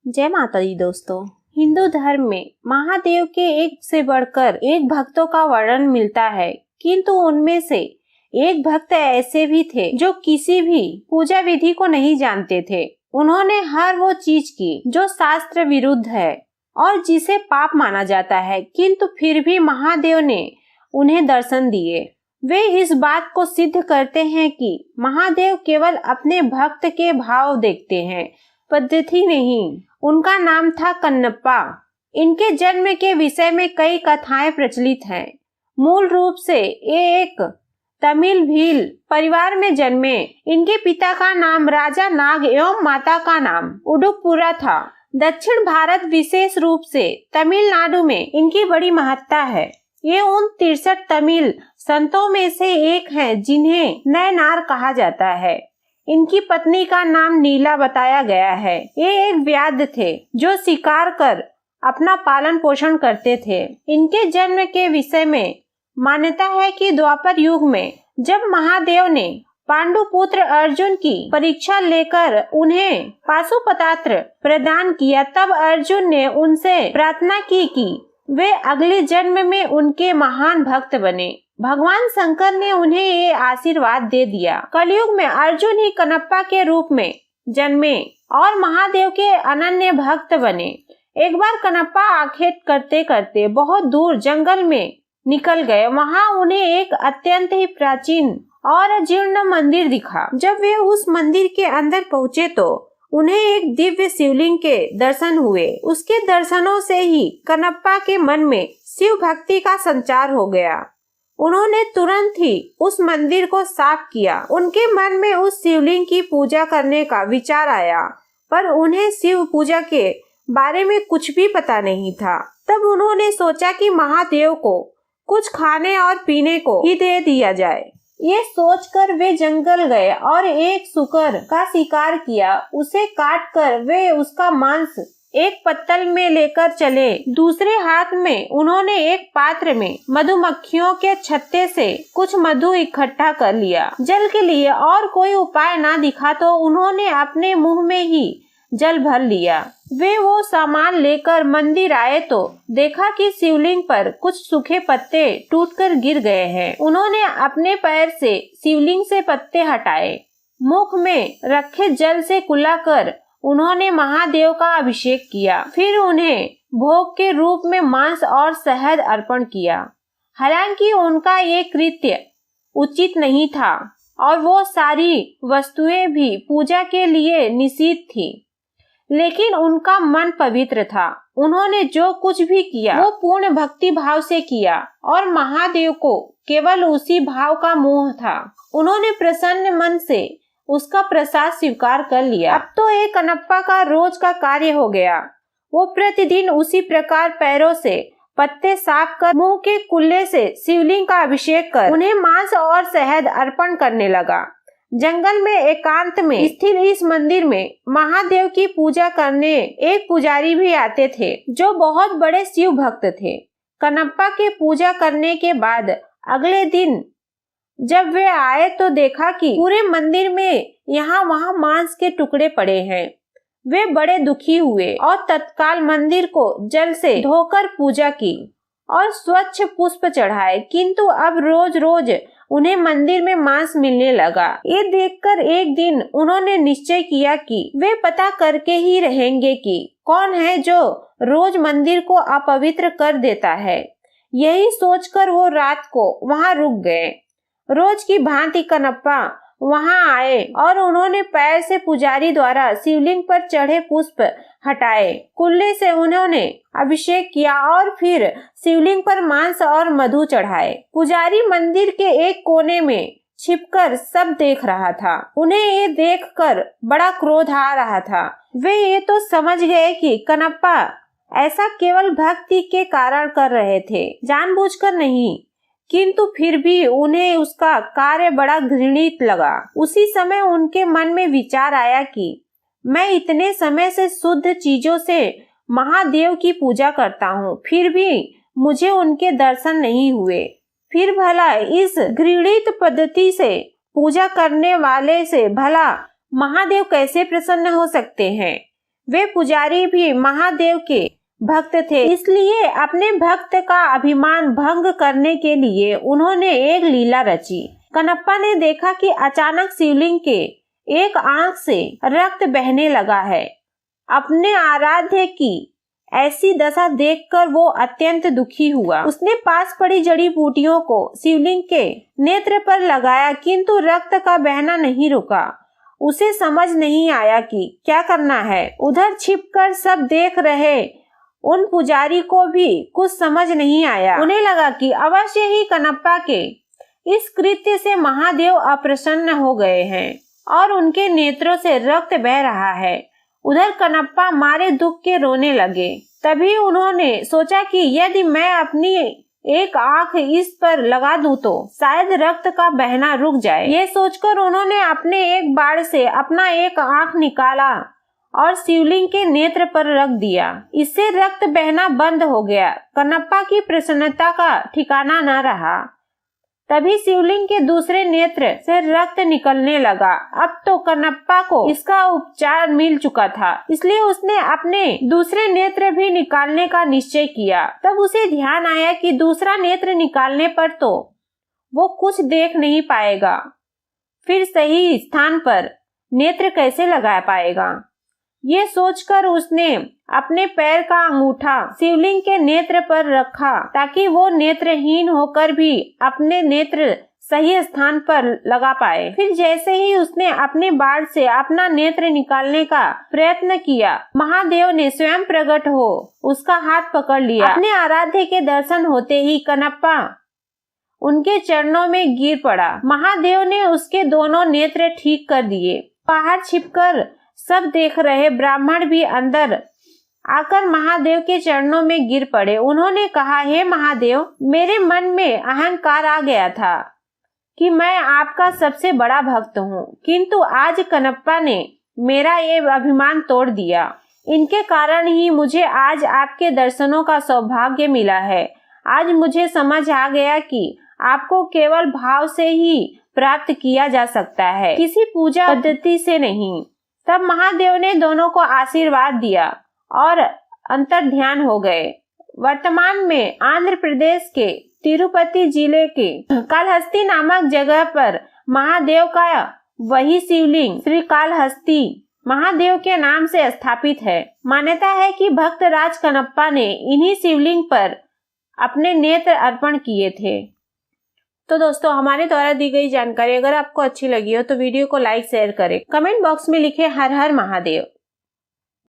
जय माता दी दोस्तों। हिंदू धर्म में महादेव के एक से बढ़कर एक भक्तों का वर्णन मिलता है, किंतु उनमें से एक भक्त ऐसे भी थे जो किसी भी पूजा विधि को नहीं जानते थे। उन्होंने हर वो चीज की जो शास्त्र विरुद्ध है और जिसे पाप माना जाता है, किंतु फिर भी महादेव ने उन्हें दर्शन दिए। वे इस बात को सिद्ध करते हैं कि महादेव केवल अपने भक्त के भाव देखते हैं, पद्धति नहीं। उनका नाम था कन्नप्पा। इनके जन्म के विषय में कई कथाएं प्रचलित हैं। मूल रूप से ये एक तमिल भील परिवार में जन्मे। इनके पिता का नाम राजा नाग एवं माता का नाम उडुपुरा था। दक्षिण भारत, विशेष रूप से तमिलनाडु में इनकी बड़ी महत्ता है। ये उन 63 तमिल संतों में से एक हैं जिन्हें नयनार कहा जाता है। इनकी पत्नी का नाम नीला बताया गया है। ये एक व्याध थे जो शिकार कर अपना पालन पोषण करते थे। इनके जन्म के विषय में मान्यता है कि द्वापर युग में जब महादेव ने पांडु पुत्र अर्जुन की परीक्षा लेकर उन्हें पाशुपतास्त्र प्रदान किया, तब अर्जुन ने उनसे प्रार्थना की कि वे अगले जन्म में उनके महान भक्त बने। भगवान शंकर ने उन्हें ये आशीर्वाद दे दिया। कलयुग में अर्जुन ही कन्नप्पा के रूप में जन्मे और महादेव के अनन्य भक्त बने। एक बार कन्नप्पा आखेट करते करते बहुत दूर जंगल में निकल गए। वहां उन्हें एक अत्यंत ही प्राचीन और जीर्ण मंदिर दिखा। जब वे उस मंदिर के अंदर पहुंचे तो उन्हें एक दिव्य शिवलिंग के दर्शन हुए। उसके दर्शनों से ही कन्नप्पा के मन में शिव भक्ति का संचार हो गया। उन्होंने तुरंत ही उस मंदिर को साफ किया। उनके मन में उस शिवलिंग की पूजा करने का विचार आया, पर उन्हें शिव पूजा के बारे में कुछ भी पता नहीं था। तब उन्होंने सोचा कि महादेव को कुछ खाने और पीने को ही दे दिया जाए। ये सोचकर वे जंगल गए और एक सूकर का शिकार किया। उसे काटकर वे उसका मांस एक पत्तल में लेकर चले। दूसरे हाथ में उन्होंने एक पात्र में मधुमक्खियों के छत्ते से कुछ मधु इकट्ठा कर लिया। जल के लिए और कोई उपाय ना दिखा तो उन्होंने अपने मुंह में ही जल भर लिया। वे वो सामान लेकर मंदिर आए तो देखा कि शिवलिंग पर कुछ सूखे पत्ते टूटकर गिर गए हैं। उन्होंने अपने पैर से शिवलिंग से पत्ते हटाए। मुख में रखे जल से कुल्लाकर उन्होंने महादेव का अभिषेक किया। फिर उन्हें भोग के रूप में मांस और शहद अर्पण किया। हालांकि उनका ये कृत्य उचित नहीं था और वो सारी वस्तुएं भी पूजा के लिए निषिद्ध थी, लेकिन उनका मन पवित्र था। उन्होंने जो कुछ भी किया वो पूर्ण भक्ति भाव से किया और महादेव को केवल उसी भाव का मोह था। उन्होंने प्रसन्न मन से उसका प्रसाद स्वीकार कर लिया। अब तो एक कन्नप्पा का रोज का कार्य हो गया। वो प्रतिदिन उसी प्रकार पैरों से पत्ते साफ कर मुंह के कुल्ले से शिवलिंग का अभिषेक कर उन्हें मांस और शहद अर्पण करने लगा। जंगल में एकांत में स्थित इस मंदिर में महादेव की पूजा करने एक पुजारी भी आते थे जो बहुत बड़े शिव भक्त थे। कन्नप्पा के पूजा करने के बाद अगले दिन जब वे आए तो देखा कि पूरे मंदिर में यहाँ वहाँ मांस के टुकड़े पड़े हैं। वे बड़े दुखी हुए और तत्काल मंदिर को जल से धोकर पूजा की और स्वच्छ पुष्प चढ़ाए, किंतु अब रोज रोज उन्हें मंदिर में मांस मिलने लगा। ये देखकर एक दिन उन्होंने निश्चय किया कि वे पता करके ही रहेंगे कि कौन है जो रोज मंदिर को अपवित्र कर देता है। यही सोचकर वो रात को वहाँ रुक गए। रोज की भांति कन्नप्पा वहां आए और उन्होंने पैर से पुजारी द्वारा शिवलिंग पर चढ़े पुष्प हटाए। कुल्ले से उन्होंने अभिषेक किया और फिर शिवलिंग पर मांस और मधु चढ़ाए। पुजारी मंदिर के एक कोने में छिपकर सब देख रहा था। उन्हें ये देखकर बड़ा क्रोध आ रहा था। वे ये तो समझ गए कि कन्नप्पा ऐसा केवल भक्ति के कारण कर रहे थे, जानबूझकर नहीं, किंतु फिर भी उन्हें उसका कार्य बड़ा घृणित लगा। उसी समय उनके मन में विचार आया कि मैं इतने समय से शुद्ध चीजों से महादेव की पूजा करता हूँ, फिर भी मुझे उनके दर्शन नहीं हुए। फिर भला इस घृणित पद्धति से पूजा करने वाले से भला महादेव कैसे प्रसन्न हो सकते हैं। वे पुजारी भी महादेव के भक्त थे, इसलिए अपने भक्त का अभिमान भंग करने के लिए उन्होंने एक लीला रची। कनप्पा ने देखा कि अचानक शिवलिंग के एक आंख से रक्त बहने लगा है। अपने आराध्य की ऐसी दशा देखकर वो अत्यंत दुखी हुआ। उसने पास पड़ी जड़ी बूटियों को शिवलिंग के नेत्र पर लगाया, किंतु रक्त का बहना नहीं रुका। उसे समझ नहीं आया कि क्या करना है। उधर छिपकर सब देख रहे उन पुजारी को भी कुछ समझ नहीं आया। उन्हें लगा कि अवश्य ही कनप्पा के इस कृत्य से महादेव अप्रसन्न हो गए हैं और उनके नेत्रों से रक्त बह रहा है। उधर कनप्पा मारे दुख के रोने लगे। तभी उन्होंने सोचा कि यदि मैं अपनी एक आंख इस पर लगा दूं तो शायद रक्त का बहना रुक जाए। ये सोचकर उन्होंने अपने एक बाण से अपना एक आंख निकाला और शिवलिंग के नेत्र पर रख दिया। इससे रक्त बहना बंद हो गया। कनप्पा की प्रसन्नता का ठिकाना न रहा। तभी शिवलिंग के दूसरे नेत्र से रक्त निकलने लगा। अब तो कनप्पा को इसका उपचार मिल चुका था, इसलिए उसने अपने दूसरे नेत्र भी निकालने का निश्चय किया। तब उसे ध्यान आया कि दूसरा नेत्र निकालने पर तो वो कुछ देख नहीं पाएगा, फिर सही स्थान पर नेत्र कैसे लगा पाएगा। ये सोचकर उसने अपने पैर का अंगूठा शिवलिंग के नेत्र पर रखा ताकि वो नेत्रहीन होकर भी अपने नेत्र सही स्थान पर लगा पाए। फिर जैसे ही उसने अपने बाण से अपना नेत्र निकालने का प्रयत्न किया, महादेव ने स्वयं प्रकट हो उसका हाथ पकड़ लिया। अपने आराध्य के दर्शन होते ही कनप्पा उनके चरणों में गिर पड़ा। महादेव ने उसके दोनों नेत्र ठीक कर दिए। बाहर छिपकर सब देख रहे ब्राह्मण भी अंदर आकर महादेव के चरणों में गिर पड़े। उन्होंने कहा, हे महादेव, मेरे मन में अहंकार आ गया था कि मैं आपका सबसे बड़ा भक्त हूँ, किंतु आज कनप्पा ने मेरा ये अभिमान तोड़ दिया। इनके कारण ही मुझे आज आपके दर्शनों का सौभाग्य मिला है। आज मुझे समझ आ गया कि आपको केवल भाव से ही प्राप्त किया जा सकता है, किसी पूजा पद्धति से नहीं। तब महादेव ने दोनों को आशीर्वाद दिया और अंतर ध्यान हो गए। वर्तमान में आंध्र प्रदेश के तिरुपति जिले के कालहस्ती नामक जगह पर महादेव का वही शिवलिंग श्री कालहस्ती महादेव के नाम से स्थापित है। मान्यता है कि भक्त राज कनप्पा ने इन्हीं शिवलिंग पर अपने नेत्र अर्पण किए थे। तो दोस्तों, हमारे द्वारा दी गई जानकारी अगर आपको अच्छी लगी हो तो वीडियो को लाइक शेयर करें। कमेंट बॉक्स में लिखें हर हर महादेव।